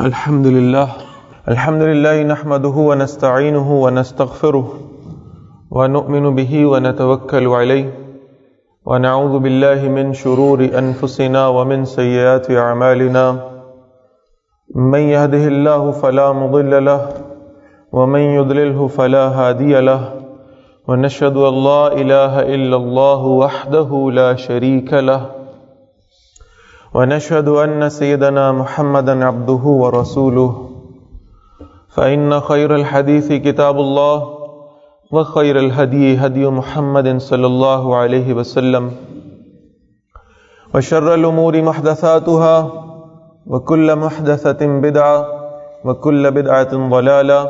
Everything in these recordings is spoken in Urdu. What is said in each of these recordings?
الحمد لله نحمده ونستعينه ونستغفره ونؤمن به ونتوكل عليه ونعوذ بالله من شرور أنفسنا ومن سيئات أعمالنا من يهده الله فلا مضل له ومن يضلله فلا هادي له ونشهد أن لا إله إلا الله وحده لا شريك له ونشهد أن سيدنا محمدا عبده ورسوله فإن خير الحديث كتاب الله وخير الهدي هدي محمد صلى الله عليه وسلم وشر الأمور محدثاتها وكل محدثة بدعة وكل بدعة ضلالة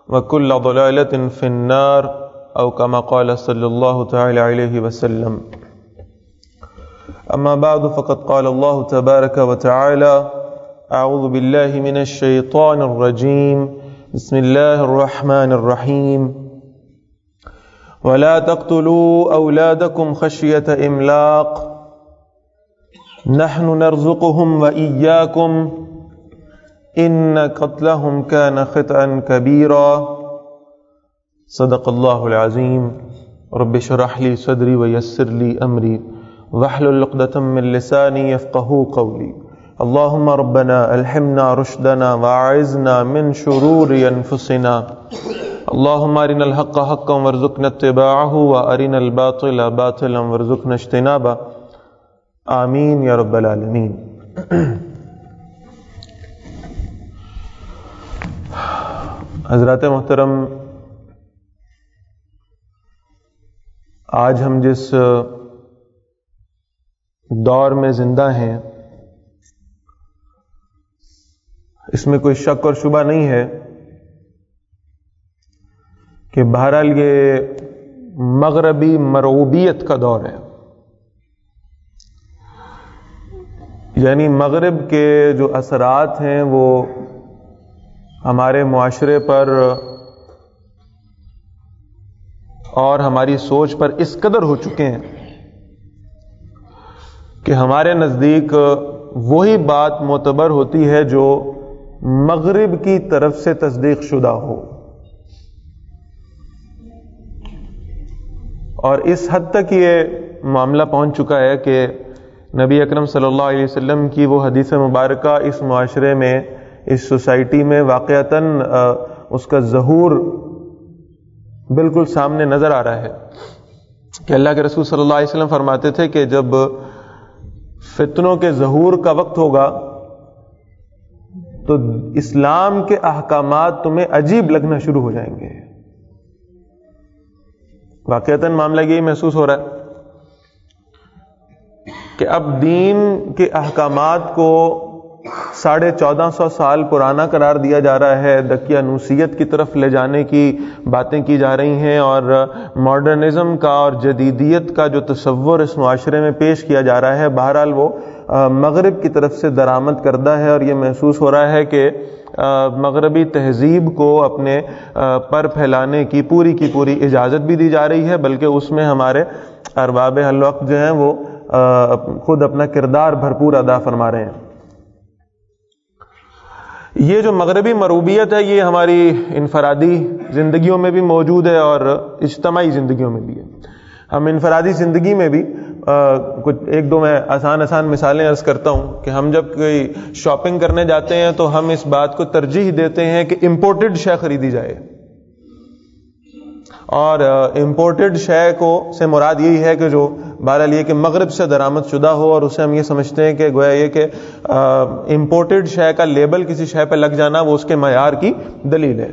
وكل ضلالة في النار أو كما قال صلى الله تعالى عليه وسلم. أما بعد فقد قال الله تبارك وتعالى أعوذ بالله من الشيطان الرجيم بسم الله الرحمن الرحيم ولا تقتلوا أولادكم خشية إملاق نحن نرزقهم وإياكم إن قتلهم كان خطأ كبيرا صدق الله العظيم. رب اشرح لي صدري ويسر لي أمري واحلل عقدة من لساني يفقهوا قولي. اللهم ربنا ألهمنا رشدنا وأعذنا من شرور أنفسنا. اللهم أرنا الحق حقا وارزقنا اتباعه وأرنا الباطل باطلا وارزقنا اجتنابه. آمین یا رب العالمین. حضرات محترم، آج ہم جس دور میں زندہ ہیں اس میں کوئی شک اور شبہ نہیں ہے کہ بہرحال یہ مغربی مرعوبیت کا دور ہے. یعنی مغرب کے جو اثرات ہیں وہ ہمارے معاشرے پر اور ہماری سوچ پر اس قدر ہو چکے ہیں کہ ہمارے نزدیک وہی بات معتبر ہوتی ہے جو مغرب کی طرف سے تصدیق شدہ ہو. اور اس حد تک یہ معاملہ پہنچ چکا ہے کہ نبی اکرم صلی اللہ علیہ وسلم کی وہ حدیث مبارکہ اس معاشرے میں، اس سوسائٹی میں واقعتاً اس کا ظہور بالکل سامنے نظر آ رہا ہے کہ اللہ کے رسول صلی اللہ علیہ وسلم فرماتے تھے کہ جب فتنوں کے ظہور کا وقت ہوگا تو اسلام کے احکامات تمہیں عجیب لگنا شروع ہو جائیں گے. واقعتاً معاملہ یہی محسوس ہو رہا ہے کہ اب دین کے احکامات کو 1450 سال پرانا قرار دیا جا رہا ہے، دقیانوسیت کی طرف لے جانے کی باتیں کی جا رہی ہیں، اور ماڈرنزم کا اور جدیدیت کا جو تصور اس معاشرے میں پیش کیا جا رہا ہے بہرحال وہ مغرب کی طرف سے درآمد کردہ ہے. اور یہ محسوس ہو رہا ہے کہ مغربی تہذیب کو اپنے پر پھیلانے کی پوری اجازت بھی دی جا رہی ہے، بلکہ اس میں ہمارے ارباب الوقت جو ہیں وہ خود اپنا کردار بھرپور ادا فرما رہے ہیں. یہ جو مغربی مرعوبیت ہے یہ ہماری انفرادی زندگیوں میں بھی موجود ہے اور اجتماعی زندگیوں میں بھی ہے. ہم انفرادی زندگی میں بھی کچھ ایک دو میں آسان مثالیں عرض کرتا ہوں کہ ہم جب کوئی شاپنگ کرنے جاتے ہیں تو ہم اس بات کو ترجیح دیتے ہیں کہ امپورٹڈ شے خریدی جائے. اور امپورٹڈ شے کو سے مراد یہی ہے کہ جو بہرحال یہ کہ مغرب سے درآمد شدہ ہو، اور اسے ہم یہ سمجھتے ہیں کہ گویا یہ کہ امپورٹڈ شے کا لیبل کسی شے پہ لگ جانا وہ اس کے معیار کی دلیل ہے.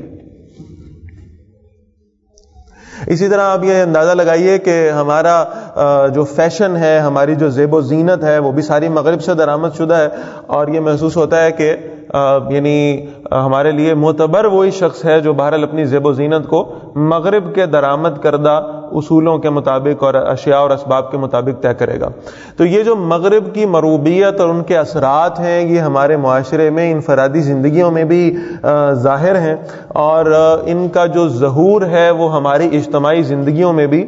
اسی طرح آپ یہ اندازہ لگائیے کہ ہمارا جو فیشن ہے، ہماری جو زیب و زینت ہے وہ بھی ساری مغرب سے درآمد شدہ ہے. اور یہ محسوس ہوتا ہے کہ یعنی ہمارے لیے معتبر وہی شخص ہے جو بہرحال اپنی زیب و زینت کو مغرب کے درآمد کردہ اصولوں کے مطابق اور اشیاء اور اسباب کے مطابق طے کرے گا. تو یہ جو مغرب کی مرعوبیت اور ان کے اثرات ہیں یہ ہمارے معاشرے میں انفرادی زندگیوں میں بھی ظاہر ہیں، اور ان کا جو ظہور ہے وہ ہماری اجتماعی زندگیوں میں بھی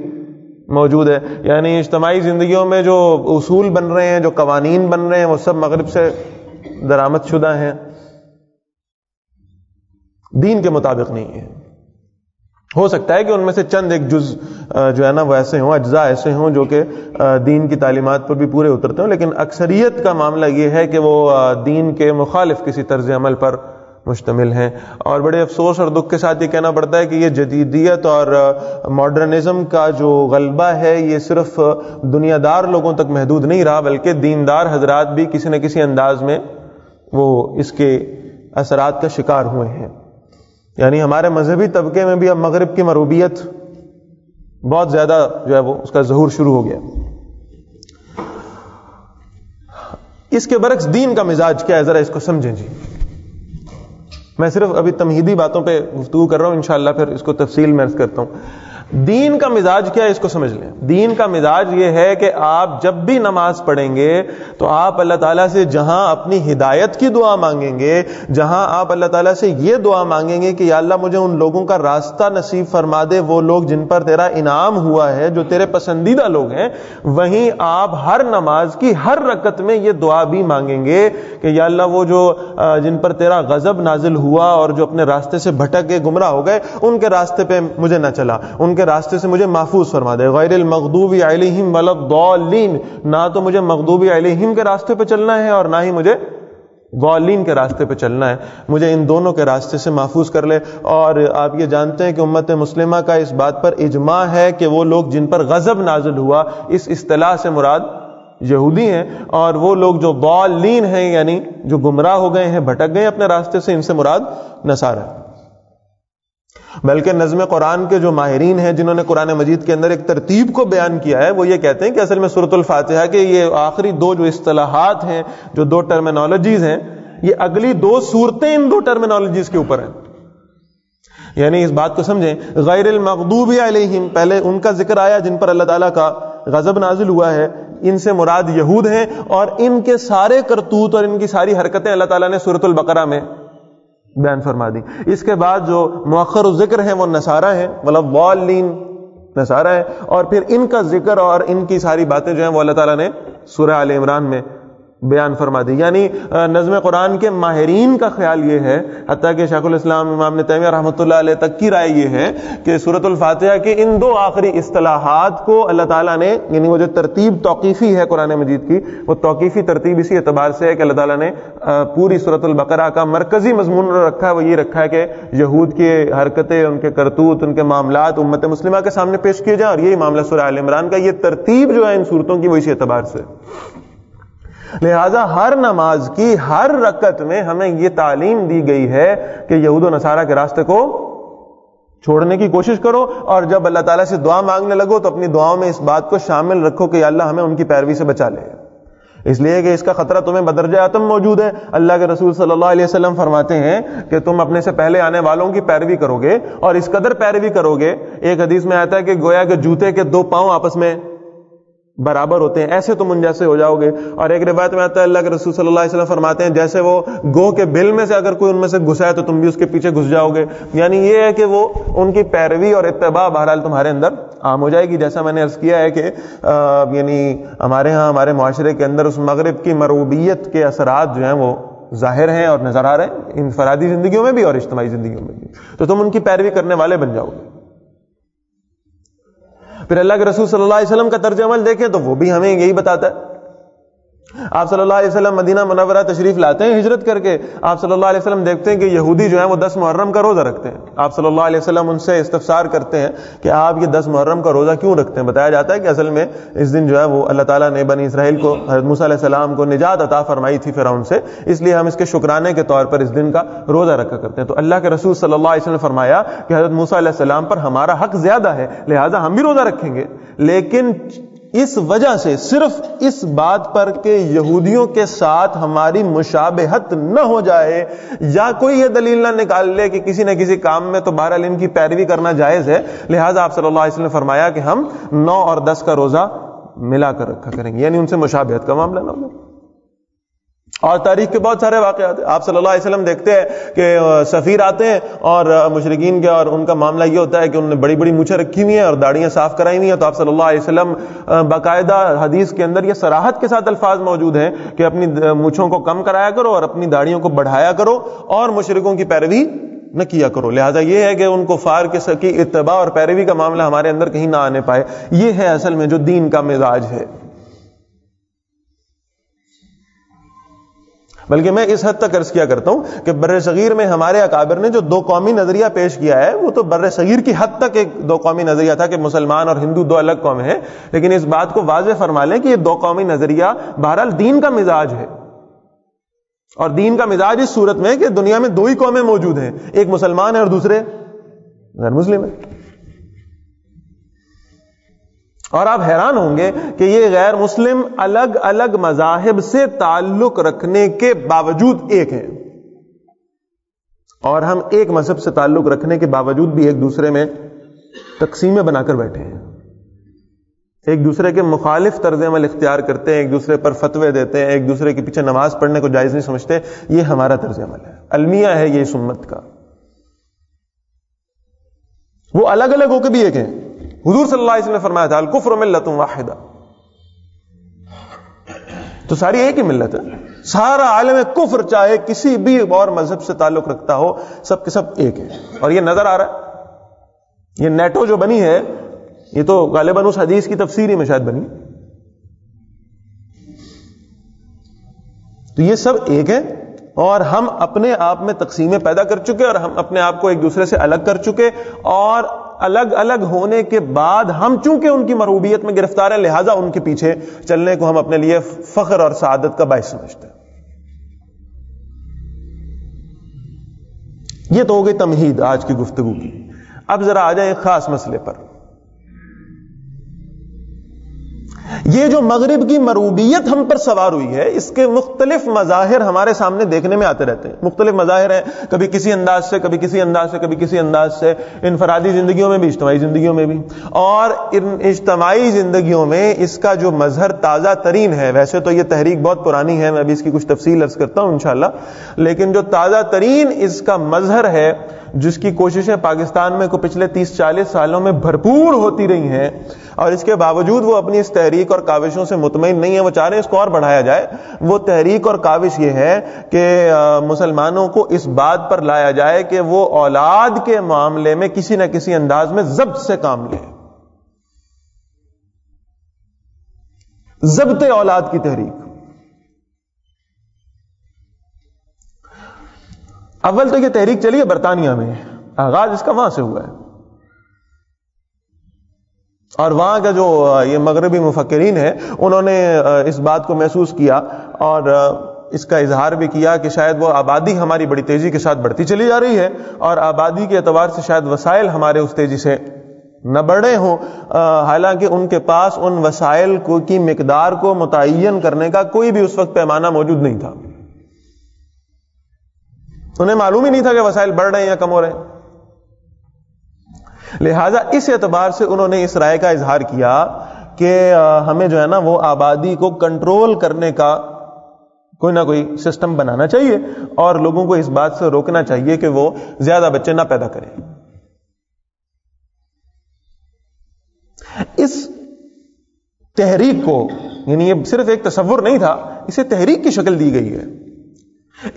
موجود ہے. یعنی اجتماعی زندگیوں میں جو اصول بن رہے ہیں، جو قوانین بن رہے ہیں، وہ سب مغرب سے درآمد شدہ ہیں. دین کے مطابق نہیں ہے. ہو سکتا ہے کہ ان میں سے چند ایک جز جو ہے نا وہ ایسے ہوں، اجزاء ایسے ہوں جو کہ دین کی تعلیمات پر بھی پورے اترتے ہوں، لیکن اکثریت کا معاملہ یہ ہے کہ وہ دین کے مخالف کسی طرز عمل پر مشتمل ہیں. اور بڑے افسوس اور دکھ کے ساتھ یہ کہنا پڑتا ہے کہ یہ جدیدیت اور ماڈرنزم کا جو غلبہ ہے یہ صرف دنیا دار لوگوں تک محدود نہیں رہا، بلکہ دیندار حضرات بھی کسی نہ کسی انداز میں وہ اس کے اثرات کا شکار ہوئے ہیں. یعنی ہمارے مذہبی طبقے میں بھی اب مغرب کی مروبیت بہت زیادہ جو ہے وہ اس کا ظہور شروع ہو گیا. اس کے برعکس دین کا مزاج کیا ہے، ذرا اس کو سمجھیں. جی میں صرف ابھی تمہیدی باتوں پہ گفتگو کر رہا ہوں، انشاءاللہ پھر اس کو تفصیل میں عرض کرتا ہوں. دین کا مزاج کیا ہے اس کو سمجھ لیں. دین کا مزاج یہ ہے کہ آپ جب بھی نماز پڑھیں گے تو آپ اللہ تعالیٰ سے جہاں اپنی ہدایت کی دعا مانگیں گے، جہاں آپ اللہ تعالیٰ سے یہ دعا مانگیں گے کہ یا اللہ مجھے ان لوگوں کا راستہ نصیب فرما دے، وہ لوگ جن پر تیرا انعام ہوا ہے، جو تیرے پسندیدہ لوگ ہیں، وہیں آپ ہر نماز کی ہر رکعت میں یہ دعا بھی مانگیں گے کہ یا اللہ وہ جو جن پر تیرا غضب نازل ہوا اور جو اپنے راستے سے بھٹک کے گمراہ ہو گئے، ان کے راستے پہ مجھے نہ چلا، ان کے راستے سے مجھے محفوظ فرما دے. غیر المغضوب علیہم ولا الضالین، نہ تو مجھے مغضوب علیہم کے راستے پہ چلنا ہے اور نہ ہی مجھے ضالین کے راستے پہ چلنا ہے، مجھے ان دونوں کے راستے سے محفوظ کر لے. اور آپ یہ جانتے ہیں کہ امت مسلمہ کا اس بات پر اجماع ہے کہ وہ لوگ جن پر غضب نازل ہوا، اس اصطلاح سے مراد یہودی ہیں، اور وہ لوگ جو ضالین ہیں یعنی جو گمراہ ہو گئے ہیں، بھٹک گئے اپنے راستے سے، ان سے مراد نصارہ. بلکہ نظم قرآن کے جو ماہرین ہیں جنہوں نے قرآن مجید کے اندر ایک ترتیب کو بیان کیا ہے، وہ یہ کہتے ہیں کہ اصل میں سورۃ الفاتحہ کے یہ آخری دو جو اصطلاحات ہیں، جو دو ٹرمینالوجیز ہیں، یہ اگلی دو سورتیں ان دو ٹرمینالوجیز کے اوپر ہیں. یعنی اس بات کو سمجھیں، غیر المغضوب علیہم پہلے ان کا ذکر آیا جن پر اللہ تعالیٰ کا غضب نازل ہوا ہے، ان سے مراد یہود ہیں، اور ان کے سارے کرتوت اور ان کی ساری حرکتیں اللہ تعالیٰ نے سورۃ البقرہ میں بیان فرما دی. اس کے بعد جو مؤخر ذکر ہیں وہ نصارہ ہیں، ولا الضالین نصارہ ہیں، اور پھر ان کا ذکر اور ان کی ساری باتیں جو ہیں وہ اللہ تعالیٰ نے سورہ آل عمران میں بیان فرما دی. یعنی نظم قرآن کے ماہرین کا خیال یہ ہے، حتیٰ کہ شیخ الاسلام امام ابن تیمیہ رحمۃ اللہ علیہ تک کی رائے یہ ہے کہ سورۃ الفاتحہ کے ان دو آخری اصطلاحات کو اللہ تعالیٰ نے، یعنی وہ جو ترتیب توقیفی ہے قرآن مجید کی، وہ توقیفی ترتیب اسی اعتبار سے ہے کہ اللہ تعالیٰ نے پوری سورۃ البقرہ کا مرکزی مضمون رکھا ہے، وہ یہ رکھا ہے کہ یہود کی حرکتیں، ان کے کرتوت، ان کے معاملات امت مسلمہ کے سامنے پیش کیے جائیں، اور یہی معاملہ سورہ آل عمران کا، یہ ترتیب جو ہے ان صورتوں کی وہ اسی اعتبار سے. لہذا ہر نماز کی ہر رکعت میں ہمیں یہ تعلیم دی گئی ہے کہ یہود و نصارہ کے راستے کو چھوڑنے کی کوشش کرو، اور جب اللہ تعالیٰ سے دعا مانگنے لگو تو اپنی دعاؤں میں اس بات کو شامل رکھو کہ یا اللہ ہمیں ان کی پیروی سے بچا لے، اس لیے کہ اس کا خطرہ تمہیں بدرجہ اتم موجود ہے. اللہ کے رسول صلی اللہ علیہ وسلم فرماتے ہیں کہ تم اپنے سے پہلے آنے والوں کی پیروی کرو گے، اور اس قدر پیروی کرو گے، ایک حدیث میں آتا ہے کہ گویا کہ جوتے کے دو پاؤں آپس میں برابر ہوتے ہیں، ایسے تم ان جیسے ہو جاؤ گے. اور ایک روایت میں آتا ہے اللہ کے رسول صلی اللہ علیہ وسلم فرماتے ہیں جیسے وہ گو کے بل میں سے اگر کوئی ان میں سے گھسا ہے تو تم بھی اس کے پیچھے گھس جاؤ گے. یعنی یہ ہے کہ وہ ان کی پیروی اور اتباع بہرحال تمہارے اندر عام ہو جائے گی. جیسا میں نے عرض کیا ہے کہ یعنی ہمارے ہاں ہمارے معاشرے کے اندر اس مغرب کی مروبیت کے اثرات جو ہیں وہ ظاہر ہیں اور نظر آ رہے ہیں انفرادی زندگیوں میں بھی اور اجتماعی زندگیوں میں بھی، تو تم ان کی پیروی کرنے والے بن جاؤ گے. پھر اللہ کے رسول صلی اللہ علیہ وسلم کا طرز عمل دیکھیں تو وہ بھی ہمیں یہی بتاتا ہے. آپ صلی اللہ علیہ وسلم مدینہ منورہ تشریف لاتے ہیں ہجرت کر کے. آپ صلی اللہ علیہ وسلم دیکھتے ہیں کہ یہودی جو ہیں وہ 10 محرم کا روزہ رکھتے ہیں. آپ صلی اللہ علیہ وسلم ان سے استفسار کرتے ہیں کہ آپ یہ 10 محرم کا روزہ کیوں رکھتے ہیں؟ بتایا جاتا ہے کہ اصل میں اس دن جو ہے وہ اللہ تعالیٰ نے بنی اسرائیل کو، حضرت موسیٰ علیہ السلام کو نجات عطا فرمائی تھی فرعون سے، اس لیے ہم اس کے شکرانے کے طور پر اس دن کا روزہ رکھا کرتے ہیں. تو اللہ کے رسول صلی اللہ علیہ وسلم نے فرمایا کہ حضرت موسیٰ علیہ السلام پر ہمارا حق زیادہ ہے، لہٰذا ہم بھی روزہ رکھیں گے، لیکن اس وجہ سے، صرف اس بات پر کہ یہودیوں کے ساتھ ہماری مشابہت نہ ہو جائے، یا کوئی یہ دلیل نہ نکال لے کہ کسی نہ کسی کام میں تو بہرحال ان کی پیروی کرنا جائز ہے، لہٰذا آپ صلی اللہ علیہ وسلم نے فرمایا کہ ہم 9 اور 10 کا روزہ ملا کر رکھا کریں گے، یعنی ان سے مشابہت کا معاملہ نہ ہو. اور تاریخ کے بہت سارے واقعات ہیں. آپ صلی اللہ علیہ وسلم دیکھتے ہیں کہ سفیر آتے ہیں اور مشرکین کے، اور ان کا معاملہ یہ ہوتا ہے کہ انہوں نے بڑی بڑی مونچھیں رکھی ہوئی ہیں اور داڑیاں صاف کرائی ہوئی ہیں. تو آپ صلی اللہ علیہ وسلم باقاعدہ حدیث کے اندر یہ صراحت کے ساتھ الفاظ موجود ہیں کہ اپنی مونچھوں کو کم کرایا کرو اور اپنی داڑیوں کو بڑھایا کرو اور مشرکوں کی پیروی نہ کیا کرو. لہذا یہ ہے کہ ان کفار کی اتباع اور پیروی کا معاملہ ہمارے اندر کہیں نہ آنے پائے. یہ ہے اصل میں جو دین کا مزاج ہے. بلکہ میں اس حد تک عرض کیا کرتا ہوں کہ بر صغیر میں ہمارے اکابر نے جو دو قومی نظریہ پیش کیا ہے وہ تو بر صغیر کی حد تک ایک دو قومی نظریہ تھا کہ مسلمان اور ہندو دو الگ قومیں ہیں. لیکن اس بات کو واضح فرما لیں کہ یہ دو قومی نظریہ بہرحال دین کا مزاج ہے. اور دین کا مزاج اس صورت میں کہ دنیا میں دو ہی قومیں موجود ہیں, ایک مسلمان ہے اور دوسرے غیر مسلم ہے. اور آپ حیران ہوں گے کہ یہ غیر مسلم الگ الگ مذاہب سے تعلق رکھنے کے باوجود ایک ہیں, اور ہم ایک مذہب سے تعلق رکھنے کے باوجود بھی ایک دوسرے میں تقسیمیں بنا کر بیٹھے ہیں, ایک دوسرے کے مخالف طرز عمل اختیار کرتے ہیں, ایک دوسرے پر فتوے دیتے ہیں, ایک دوسرے کے پیچھے نماز پڑھنے کو جائز نہیں سمجھتے. یہ ہمارا طرز عمل ہے, المیہ ہے یہ اس امت کا. وہ الگ الگ ہو کے بھی ایک ہیں. حضور صلی اللہ علیہ وسلم نے فرمایا تھا الکفر ملت واحدہ, تو ساری ایک ہی ملت ہے. سارا عالم کفر چاہے کسی بھی اور مذہب سے تعلق رکھتا ہو, سب کے سب ایک ہے. اور یہ نظر آ رہا ہے, یہ نیٹو جو بنی ہے یہ تو غالباً اس حدیث کی تفسیری میں شاید بنی. تو یہ سب ایک ہے, اور ہم اپنے آپ میں تقسیمیں پیدا کر چکے, اور ہم اپنے آپ کو ایک دوسرے سے الگ کر چکے, اور الگ الگ ہونے کے بعد ہم چونکہ ان کی مرغوبیت میں گرفتار ہیں, لہذا ان کے پیچھے چلنے کو ہم اپنے لیے فخر اور سعادت کا باعث سمجھتے ہیں. یہ تو ہو گئی تمہید آج کی گفتگو کی. اب ذرا آ جائیں ایک خاص مسئلے پر. یہ جو مغرب کی مرغوبیت ہم پر سوار ہوئی ہے, اس کے مختلف مظاہر ہمارے سامنے دیکھنے میں آتے رہتے ہیں. مختلف مظاہر ہیں, کبھی کسی انداز سے, کبھی کسی انداز سے, کبھی کسی انداز سے, انفرادی زندگیوں میں بھی, اجتماعی زندگیوں میں بھی. اور ان اجتماعی زندگیوں میں اس کا جو مظہر تازہ ترین ہے, ویسے تو یہ تحریک بہت پرانی ہے, میں ابھی اس کی کچھ تفصیل عرض کرتا ہوں انشاءاللہ, لیکن جو تازہ ترین اس کا مظہر ہے, جس کی کوششیں پاکستان میں کو پچھلے 30-40 سالوں میں بھرپور ہوتی رہی ہیں, اور اس کے باوجود وہ اپنی اس تحریک اور کاوشوں سے مطمئن نہیں ہے, وہ چاہ رہے ہیں اس کو اور بڑھایا جائے. وہ تحریک اور کاوش یہ ہے کہ مسلمانوں کو اس بات پر لایا جائے کہ وہ اولاد کے معاملے میں کسی نہ کسی انداز میں ضبط سے کام لیں. ضبط اولاد کی تحریک. اول تو یہ تحریک چلی ہے برطانیہ میں, آغاز اس کا وہاں سے ہوا ہے, اور وہاں کا جو یہ مغربی مفکرین ہیں انہوں نے اس بات کو محسوس کیا اور اس کا اظہار بھی کیا کہ شاید وہ آبادی ہماری بڑی تیزی کے ساتھ بڑھتی چلی جا رہی ہے, اور آبادی کے اعتبار سے شاید وسائل ہمارے اس تیزی سے نہ بڑھے ہوں, حالانکہ ان کے پاس ان وسائل کی مقدار کو متعین کرنے کا کوئی بھی اس وقت پیمانہ موجود نہیں تھا. انہیں معلوم ہی نہیں تھا کہ وسائل بڑھ رہے ہیں یا کم ہو رہے ہیں. لہذا اس اعتبار سے انہوں نے اس رائے کا اظہار کیا کہ ہمیں جو ہے نا وہ آبادی کو کنٹرول کرنے کا کوئی نہ کوئی سسٹم بنانا چاہیے, اور لوگوں کو اس بات سے روکنا چاہیے کہ وہ زیادہ بچے نہ پیدا کریں. اس تحریک کو, یعنی یہ صرف ایک تصور نہیں تھا, اسے تحریک کی شکل دی گئی ہے.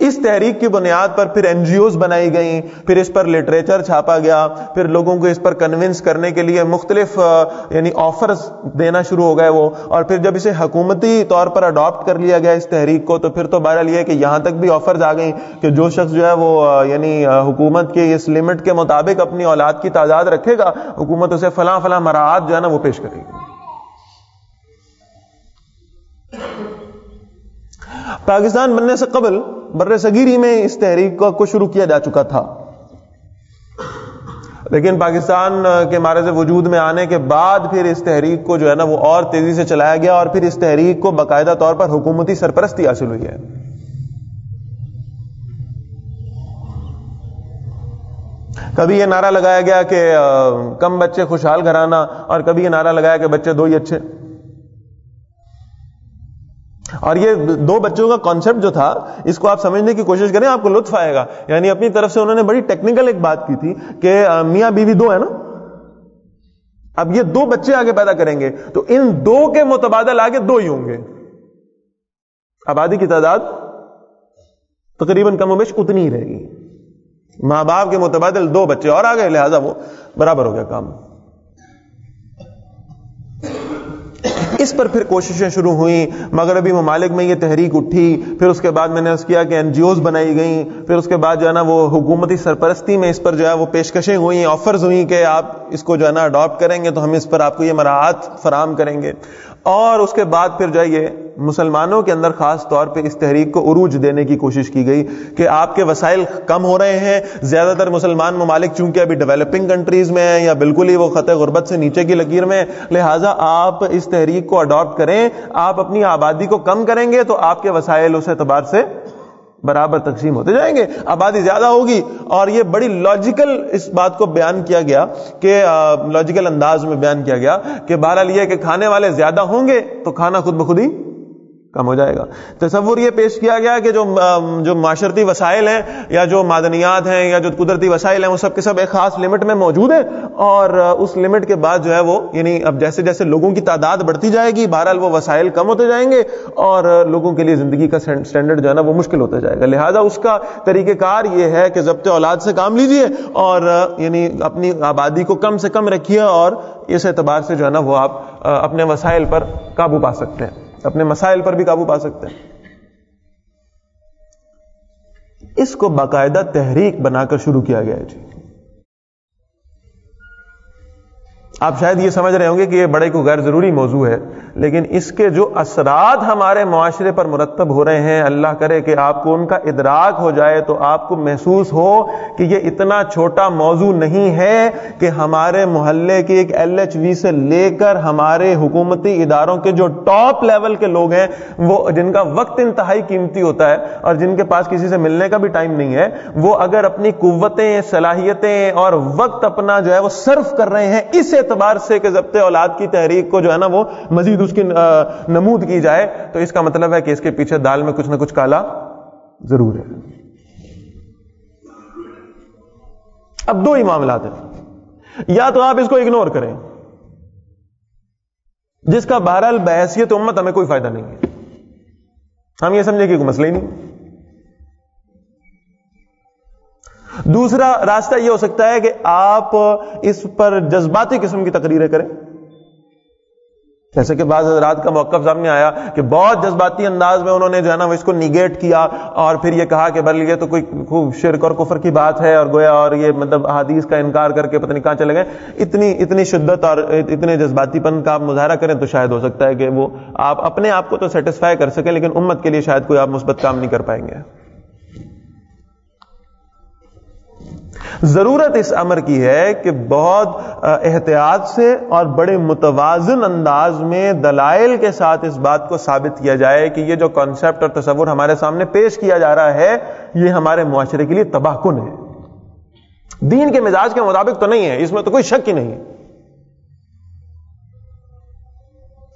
اس تحریک کی بنیاد پر پھر این جی اوز بنائی گئیں, پھر اس پر لٹریچر چھاپا گیا, پھر لوگوں کو اس پر کنونس کرنے کے لیے مختلف یعنی آفرز دینا شروع ہو گئے وہ, اور پھر جب اسے حکومتی طور پر اڈاپٹ کر لیا گیا اس تحریک کو, تو پھر تو بہرحال یہ کہ یہاں تک بھی آفرز آ گئیں کہ جو شخص جو ہے وہ یعنی حکومت کے اس لمٹ کے مطابق اپنی اولاد کی تعداد رکھے گا, حکومت اسے فلاں فلاں مراعات جو ہے نا وہ پیش کرے گی. پاکستان بننے سے قبل بر صغیر میں اس تحریک کو شروع کیا جا چکا تھا, لیکن پاکستان کے معرض وجود میں آنے کے بعد پھر اس تحریک کو جو ہے نا وہ اور تیزی سے چلایا گیا, اور پھر اس تحریک کو باقاعدہ طور پر حکومتی سرپرستی حاصل ہوئی ہے. کبھی یہ نعرہ لگایا گیا کہ کم بچے خوشحال گھرانہ, اور کبھی یہ نعرہ لگایا کہ بچے دو ہی اچھے. اور یہ دو بچوں کا کانسیپٹ جو تھا, اس کو آپ سمجھنے کی کوشش کریں, آپ کو لطف آئے گا. یعنی اپنی طرف سے انہوں نے بڑی ٹیکنیکل ایک بات کی تھی کہ میاں بیوی دو ہے نا, اب یہ دو بچے آگے پیدا کریں گے تو ان دو کے متبادل آگے دو ہی ہوں گے. آبادی کی تعداد تقریباً کم و بیش اتنی ہی رہے گی. ماں باپ کے متبادل 2 بچے اور آ گئے، لہذا وہ برابر ہو گیا کام. اس پر پھر کوششیں شروع ہوئیں، مغربی ممالک میں یہ تحریک اٹھی، پھر اس کے بعد میں نے اس کیا کہ NGOs بنائی گئیں، پھر اس کے بعد جو ہے نا وہ حکومتی سرپرستی میں اس پر جو ہے وہ پیشکشیں ہوئیں، آفرز ہوئیں کہ آپ اس کو جو ہے نا اڈاپٹ کریں گے تو ہم اس پر آپ کو یہ مراعات فراہم کریں گے. اور اس کے بعد پھر جو ہے یہ مسلمانوں کے اندر خاص طور پہ اس تحریک کو عروج دینے کی کوشش کی گئی کہ آپ کے وسائل کم ہو رہے ہیں. زیادہ تر مسلمان ممالک چونکہ ابھی ڈیولپنگ کنٹریز میں ہیں یا بالکل ہی وہ خطے غربت سے نیچے کی لکیر میں، لہٰذا آپ اس تحریک کو اڈاپٹ کریں. آپ اپنی آبادی کو کم کریں گے تو آپ کے وسائل اس اعتبار سے برابر تقسیم ہوتے جائیں گے، آبادی زیادہ ہوگی. اور یہ بڑی لاجیکل اس بات کو بیان کیا گیا کہ لاجیکل انداز میں بیان کیا گیا کہ بہرحال یہ کہ کھانے والے زیادہ ہوں گے تو کھانا خود بخود ہی کم ہو جائے گا. تصور یہ پیش کیا گیا کہ جو معاشرتی وسائل ہیں یا جو معدنیات ہیں یا جو قدرتی وسائل ہیں وہ سب کے سب ایک خاص لمٹ میں موجود ہیں، اور اس لمٹ کے بعد جو ہے وہ یعنی اب جیسے جیسے لوگوں کی تعداد بڑھتی جائے گی بہرحال وہ وسائل کم ہوتے جائیں گے اور لوگوں کے لیے زندگی کا سٹینڈرڈ جو ہے نا وہ مشکل ہوتا جائے گا. لہذا اس کا طریقہ کار یہ ہے کہ ضبط اولاد سے کام لیجئے اور یعنی اپنی آبادی کو کم سے کم رکھیے، اور اس اعتبار سے جو ہے نا وہ آپ اپنے وسائل پر قابو پا سکتے ہیں، اپنے مسائل پر بھی قابو پا سکتے ہیں. اس کو باقاعدہ تحریک بنا کر شروع کیا گیا ہے. جی آپ شاید یہ سمجھ رہے ہوں گے کہ یہ بڑے کو غیر ضروری موضوع ہے، لیکن اس کے جو اثرات ہمارے معاشرے پر مرتب ہو رہے ہیں، اللہ کرے کہ آپ کو ان کا ادراک ہو جائے تو آپ کو محسوس ہو کہ یہ اتنا چھوٹا موضوع نہیں ہے کہ ہمارے محلے کی ایک LHV سے لے کر ہمارے حکومتی اداروں کے جو ٹاپ لیول کے لوگ ہیں، وہ جن کا وقت انتہائی قیمتی ہوتا ہے اور جن کے پاس کسی سے ملنے کا بھی ٹائم نہیں ہے، وہ اگر اپنی قوتیں، صلاحیتیں اور وقت اپنا جو ہے وہ صرف کر رہے ہیں اس اعتبار سے کہ ضبط اولاد کی تحریک کو جو ہے نا وہ مزید اس کی نمود کی جائے، تو اس کا مطلب ہے کہ اس کے پیچھے دال میں کچھ نہ کچھ کالا ضرور ہے. اب 2 ہی معاملات ہیں، یا تو آپ اس کو اگنور کریں جس کا بہرحال بحیثیت امت ہمیں کوئی فائدہ نہیں ہے، ہم یہ سمجھیں کہ کوئی مسئلہ ہی نہیں. دوسرا راستہ یہ ہو سکتا ہے کہ آپ اس پر جذباتی قسم کی تقریریں کریں، جیسے کہ بعض حضرات کا موقف سامنے آیا کہ بہت جذباتی انداز میں انہوں نے جو ہے نا وہ اس کو نیگیٹ کیا اور پھر یہ کہا کہ بھل یہ تو کوئی خوب شرک اور کفر کی بات ہے اور گویا اور یہ مطلب احادیث کا انکار کر کے پتہ نہیں کہاں چلے گئے. اتنی شدت اور اتنے جذباتی پن کا آپ مظاہرہ کریں تو شاید ہو سکتا ہے کہ وہ آپ اپنے آپ کو تو سیٹسفائی کر سکیں لیکن امت کے لیے شاید کوئی آپ مثبت کام نہیں کر پائیں گے. ضرورت اس امر کی ہے کہ بہت احتیاط سے اور بڑے متوازن انداز میں دلائل کے ساتھ اس بات کو ثابت کیا جائے کہ یہ جو کانسیپٹ اور تصور ہمارے سامنے پیش کیا جا رہا ہے یہ ہمارے معاشرے کے لیے تباہ کن ہے، دین کے مزاج کے مطابق تو نہیں ہے، اس میں تو کوئی شک ہی نہیں ہے.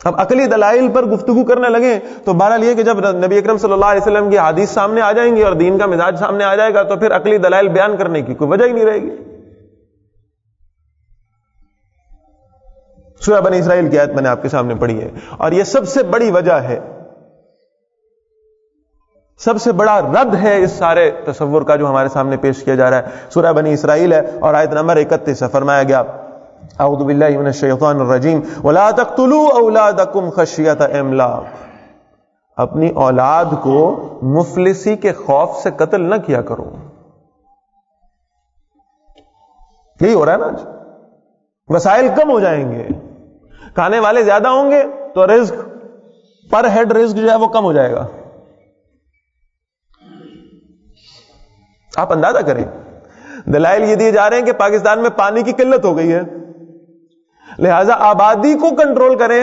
اب عقلی دلائل پر گفتگو کرنے لگے تو بہرحال یہ کہ جب نبی اکرم صلی اللہ علیہ وسلم کی حدیث سامنے آ جائیں گی اور دین کا مزاج سامنے آ جائے گا تو پھر عقلی دلائل بیان کرنے کی کوئی وجہ ہی نہیں رہے گی. سورہ بنی اسرائیل کی آیت میں نے آپ کے سامنے پڑھی ہے اور یہ سب سے بڑی وجہ ہے، سب سے بڑا رد ہے اس سارے تصور کا جو ہمارے سامنے پیش کیا جا رہا ہے. سورہ بنی اسرائیل ہے اور آیت نمبر 31 ہے، فرمایا گیا اعوذ باللہ من الشیطان الرجیم ولا تقتلوا اولادکم خشیۃ املاق، اپنی اولاد کو مفلسی کے خوف سے قتل نہ کیا کرو. یہی ہو رہا ہے نا آج، وسائل کم ہو جائیں گے، کھانے والے زیادہ ہوں گے تو رزق پر ہیڈ رزق جو ہے وہ کم ہو جائے گا. آپ اندازہ کریں، دلائل یہ دیے جا رہے ہیں کہ پاکستان میں پانی کی قلت ہو گئی ہے، لہذا آبادی کو کنٹرول کریں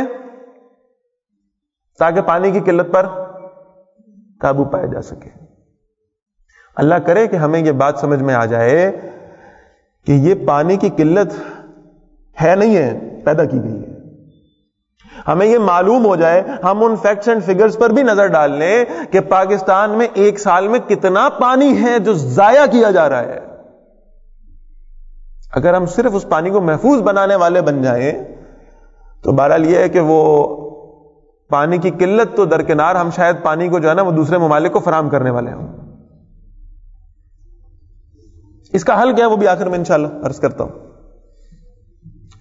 تاکہ پانی کی قلت پر قابو پایا جا سکے. اللہ کرے کہ ہمیں یہ بات سمجھ میں آ جائے کہ یہ پانی کی قلت ہے نہیں ہے، پیدا کی گئی ہے. ہمیں یہ معلوم ہو جائے، ہم ان فیکٹس اینڈ فگرز پر بھی نظر ڈال لیں کہ پاکستان میں ایک سال میں کتنا پانی ہے جو ضائع کیا جا رہا ہے. اگر ہم صرف اس پانی کو محفوظ بنانے والے بن جائیں تو بہرحال یہ ہے کہ وہ پانی کی قلت تو درکنار، ہم شاید پانی کو جو ہے نا وہ دوسرے ممالک کو فراہم کرنے والے ہوں. اس کا حل کیا ہے وہ بھی آخر میں انشاءاللہ عرض کرتا ہوں.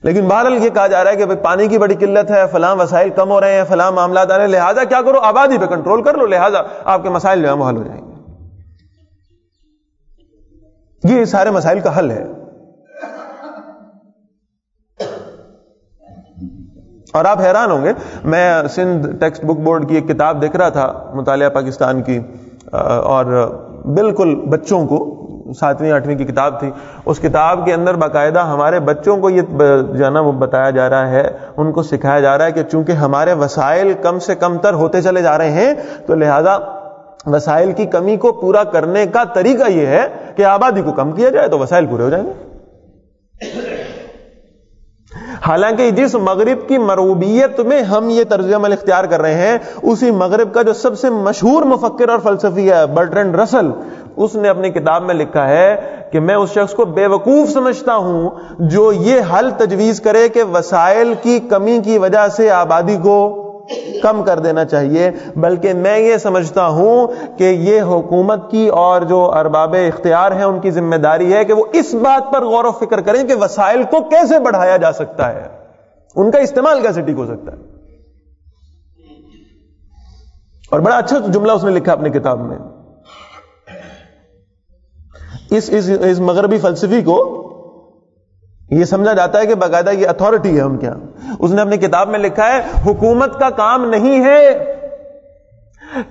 لیکن بہرحال یہ کہا جا رہا ہے کہ پانی کی بڑی قلت ہے، فلاں وسائل کم ہو رہے ہیں، فلاں معاملات آ رہے ہیں، لہٰذا کیا کرو، آبادی پہ کنٹرول کر لو، لہٰذا آپ کے مسائل جو ہیں وہ حل ہو جائیں گے. یہ سارے مسائل کا حل ہے. اور آپ حیران ہوں گے، میں سندھ ٹیکسٹ بک بورڈ کی ایک کتاب دیکھ رہا تھا مطالعہ پاکستان کی، اور بالکل بچوں کو 7ویں 8ویں کی کتاب تھی. اس کتاب کے اندر باقاعدہ ہمارے بچوں کو یہ جو ہے نا وہ بتایا جا رہا ہے، ان کو سکھایا جا رہا ہے کہ چونکہ ہمارے وسائل کم سے کم تر ہوتے چلے جا رہے ہیں، تو لہذا وسائل کی کمی کو پورا کرنے کا طریقہ یہ ہے کہ آبادی کو کم کیا جائے تو وسائل پورے ہو جائیں گے. حالانکہ جس مغرب کی مرغوبیت میں ہم یہ طرز عمل اختیار کر رہے ہیں، اسی مغرب کا جو سب سے مشہور مفکر اور فلسفی ہے برٹرینڈ رسل، اس نے اپنی کتاب میں لکھا ہے کہ میں اس شخص کو بے وقوف سمجھتا ہوں جو یہ حل تجویز کرے کہ وسائل کی کمی کی وجہ سے آبادی کو کم کر دینا چاہیے، بلکہ میں یہ سمجھتا ہوں کہ یہ حکومت کی اور جو ارباب اختیار ہیں ان کی ذمہ داری ہے کہ وہ اس بات پر غور و فکر کریں کہ وسائل کو کیسے بڑھایا جا سکتا ہے، ان کا استعمال کیسے ٹھیک ہو سکتا ہے. اور بڑا اچھا جملہ اس نے لکھا اپنی کتاب میں. اس مغربی فلسفی کو یہ سمجھا جاتا ہے کہ باقاعدہ یہ اتھارٹی ہے ہم کیا. اس نے اپنی کتاب میں لکھا ہے حکومت کا کام نہیں ہے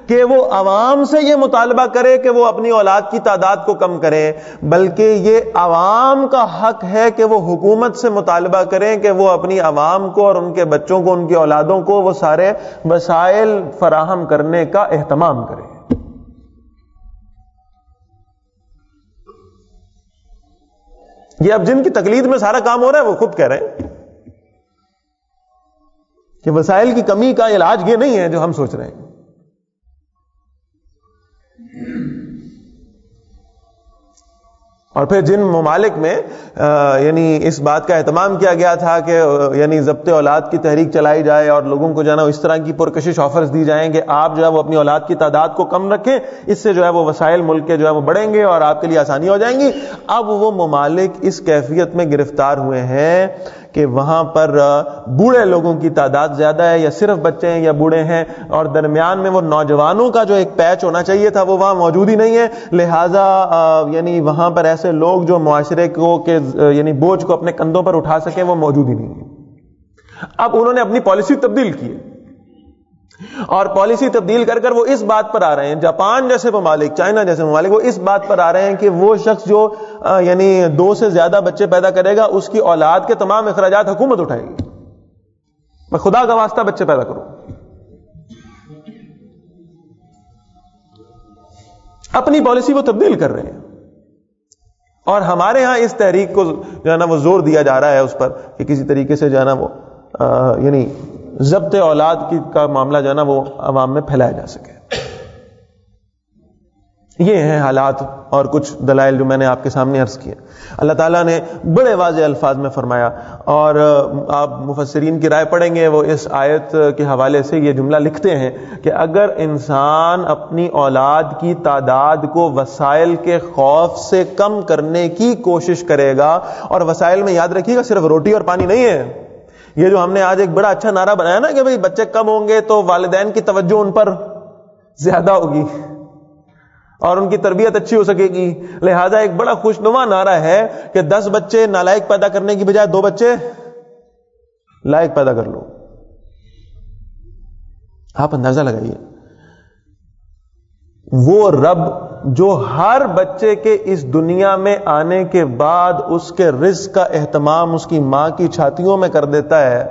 کہ وہ عوام سے یہ مطالبہ کرے کہ وہ اپنی اولاد کی تعداد کو کم کرے، بلکہ یہ عوام کا حق ہے کہ وہ حکومت سے مطالبہ کریں کہ وہ اپنی عوام کو اور ان کے بچوں کو، ان کی اولادوں کو وہ سارے وسائل فراہم کرنے کا اہتمام کرے. یہ اب جن کی تقلید میں سارا کام ہو رہا ہے وہ خود کہہ رہے ہیں کہ وسائل کی کمی کا علاج یہ نہیں ہے جو ہم سوچ رہے ہیں. اور پھر جن ممالک میں یعنی اس بات کا اہتمام کیا گیا تھا کہ یعنی ضبط اولاد کی تحریک چلائی جائے اور لوگوں کو جو ہے نا اس طرح کی پرکشش آفرز دی جائیں کہ آپ جو ہے وہ اپنی اولاد کی تعداد کو کم رکھیں، اس سے جو ہے وہ وسائل ملک کے جو ہے وہ بڑھیں گے اور آپ کے لیے آسانی ہو جائیں گی. اب وہ ممالک اس کیفیت میں گرفتار ہوئے ہیں کہ وہاں پر بوڑھے لوگوں کی تعداد زیادہ ہے، یا صرف بچے ہیں یا بوڑھے ہیں، اور درمیان میں وہ نوجوانوں کا جو ایک پیچ ہونا چاہیے تھا وہ وہاں موجود ہی نہیں ہے. لہذا یعنی وہاں پر ایسے لوگ جو معاشرے کو کے یعنی بوجھ کو اپنے کندھوں پر اٹھا سکیں وہ موجود ہی نہیں ہے. اب انہوں نے اپنی پالیسی تبدیل کی ہے، اور پالیسی تبدیل کر کر وہ اس بات پر آ رہے ہیں، جاپان جیسے ممالک، چائنا جیسے ممالک، وہ اس بات پر آ رہے ہیں کہ وہ شخص جو یعنی 2 سے زیادہ بچے پیدا کرے گا اس کی اولاد کے تمام اخراجات حکومت اٹھائے گی. میں خدا کا واسطہ بچے پیدا کروں. اپنی پالیسی وہ تبدیل کر رہے ہیں. اور ہمارے ہاں اس تحریک کو جو ہے نا وہ زور دیا جا رہا ہے اس پر کہ کسی طریقے سے جو ہے نا وہ یعنی ضبط اولاد کی کا معاملہ جو ہے نا وہ عوام میں پھیلایا جا سکے. یہ ہیں حالات اور کچھ دلائل جو میں نے آپ کے سامنے عرض کیے. اللہ تعالیٰ نے بڑے واضح الفاظ میں فرمایا، اور آپ مفسرین کی رائے پڑھیں گے، وہ اس آیت کے حوالے سے یہ جملہ لکھتے ہیں کہ اگر انسان اپنی اولاد کی تعداد کو وسائل کے خوف سے کم کرنے کی کوشش کرے گا، اور وسائل میں یاد رکھیے گا صرف روٹی اور پانی نہیں ہے. یہ جو ہم نے آج ایک بڑا اچھا نعرہ بنایا نا کہ بھئی بچے کم ہوں گے تو والدین کی توجہ ان پر زیادہ ہوگی اور ان کی تربیت اچھی ہو سکے گی، لہذا ایک بڑا خوشنما نعرہ ہے کہ 10 بچے نالائق پیدا کرنے کی بجائے 2 بچے لائق پیدا کر لو. آپ اندازہ لگائیے، وہ رب جو ہر بچے کے اس دنیا میں آنے کے بعد اس کے رزق کا اہتمام اس کی ماں کی چھاتیوں میں کر دیتا ہے،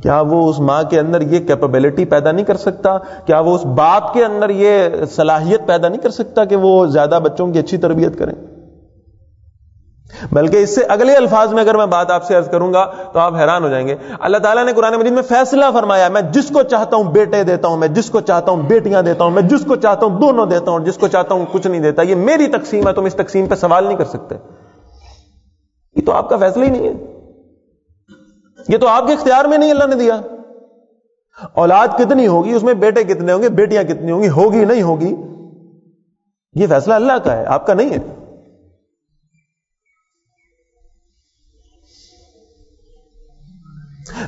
کیا وہ اس ماں کے اندر یہ کیپیبلٹی پیدا نہیں کر سکتا؟ کیا وہ اس باپ کے اندر یہ صلاحیت پیدا نہیں کر سکتا کہ وہ زیادہ بچوں کی اچھی تربیت کریں؟ بلکہ اس سے اگلے الفاظ میں اگر میں بات آپ سے عرض کروں گا تو آپ حیران ہو جائیں گے. اللہ تعالیٰ نے قرآن مجید میں فیصلہ فرمایا، میں جس کو چاہتا ہوں بیٹے دیتا ہوں، میں جس کو چاہتا ہوں بیٹیاں دیتا ہوں، میں جس کو چاہتا ہوں دونوں دیتا ہوں، اور جس کو چاہتا ہوں کچھ نہیں دیتا. یہ میری تقسیم ہے، تم اس تقسیم پہ سوال نہیں کر سکتے. یہ تو آپ کا فیصلہ ہی نہیں ہے، یہ تو آپ کے اختیار میں نہیں اللہ نے دیا. اولاد کتنی ہوگی، اس میں بیٹے کتنے ہوں گے، بیٹیاں کتنی ہوں گی، ہوگی نہیں ہوگی، یہ فیصلہ اللہ کا ہے، آپ کا نہیں ہے.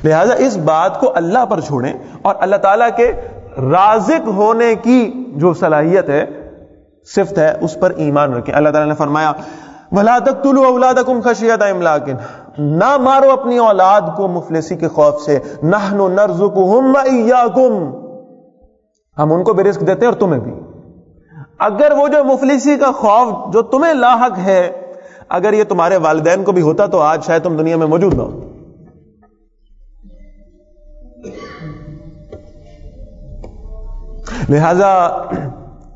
لہذا اس بات کو اللہ پر چھوڑیں اور اللہ تعالیٰ کے رازق ہونے کی جو صلاحیت ہے، صفت ہے، اس پر ایمان رکھیں. اللہ تعالیٰ نے فرمایا وَلَا تَقْتُلُوا أَوْلَادَكُمْ خَشْيَةَ إِمْلَاقٍ، نہ مارو اپنی اولاد کو مفلسی کے خوف سے. نَحْنُ نَرْزُقُهُمْ وَإِيَّاكُمْ، ہم ان کو بھی رزق دیتے ہیں اور تمہیں بھی. اگر وہ جو مفلسی کا خوف جو تمہیں لاحق ہے، اگر یہ تمہارے والدین کو بھی ہوتا تو آج شاید تم دنیا میں موجود نہ ہو. لہذا